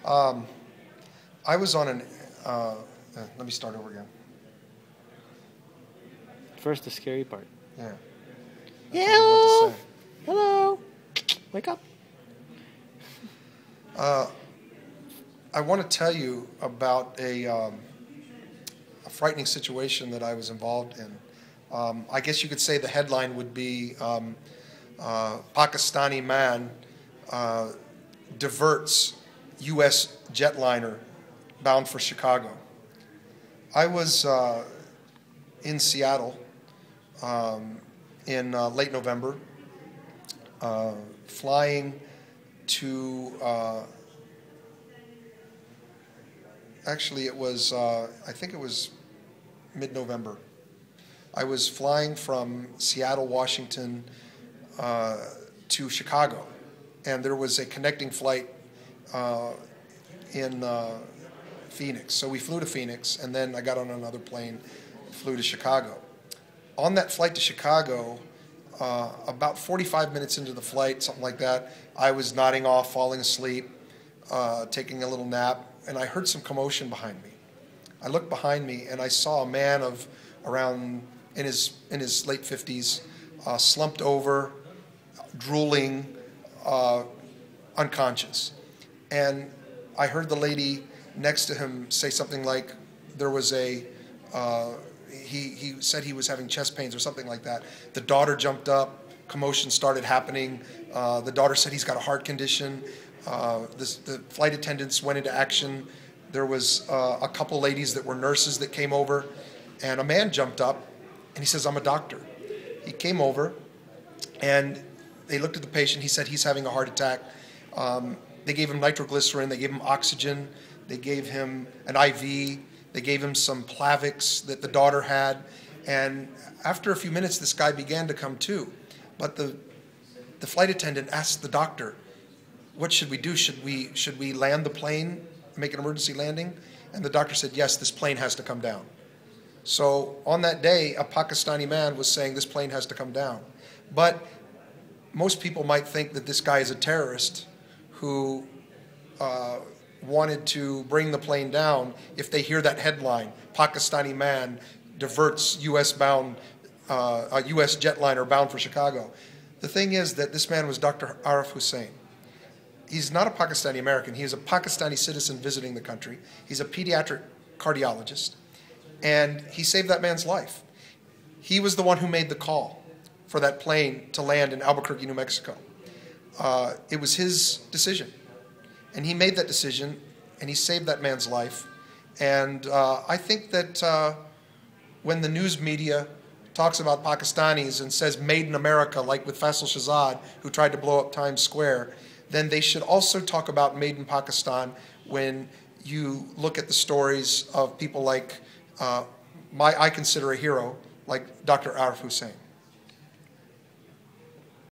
Um, I was on an, let me start over again. First, the scary part. Yeah. Yeah, hello. Hello. Wake up. I want to tell you about a frightening situation that I was involved in. I guess you could say the headline would be Pakistani man diverts U.S. jetliner bound for Chicago. I was in Seattle in late November, flying to, actually it was, I think it was mid-November. I was flying from Seattle, Washington to Chicago, and there was a connecting flight in Phoenix. So we flew to Phoenix, and then I got on another plane, flew to Chicago. On that flight to Chicago, about 45 minutes into the flight, something like that, I was nodding off, falling asleep, taking a little nap, and I heard some commotion behind me. I looked behind me, and I saw a man of around in his late 50s, slumped over, drooling, unconscious. And I heard the lady next to him say something like there was a, he said he was having chest pains or something like that. The daughter jumped up, commotion started happening. The daughter said he's got a heart condition. The flight attendants went into action. There was a couple ladies that were nurses that came over, and a man jumped up, and he says, "I'm a doctor." He came over, and they looked at the patient. He said he's having a heart attack. They gave him nitroglycerin. They gave him oxygen. They gave him an IV. They gave him some Plavix that the daughter had. And after a few minutes, this guy began to come to. But the flight attendant asked the doctor, "What should we do? Should we land the plane, make an emergency landing?" And the doctor said, "Yes, this plane has to come down." So on that day, a Pakistani man was saying this plane has to come down. But most people might think that this guy is a terrorist who wanted to bring the plane down if they hear that headline, Pakistani man diverts U.S. bound, a U.S. jetliner bound for Chicago. The thing is that this man was Dr. Arif Hussain. He's not a Pakistani American. He is a Pakistani citizen visiting the country. He's a pediatric cardiologist, and he saved that man's life. He was the one who made the call for that plane to land in Albuquerque, New Mexico. It was his decision, and he made that decision, and he saved that man's life. And I think that when the news media talks about Pakistanis and says "made in America," like with Faisal Shahzad, who tried to blow up Times Square, then they should also talk about made in Pakistan when you look at the stories of people like I consider a hero, like Dr. Arif Hussain.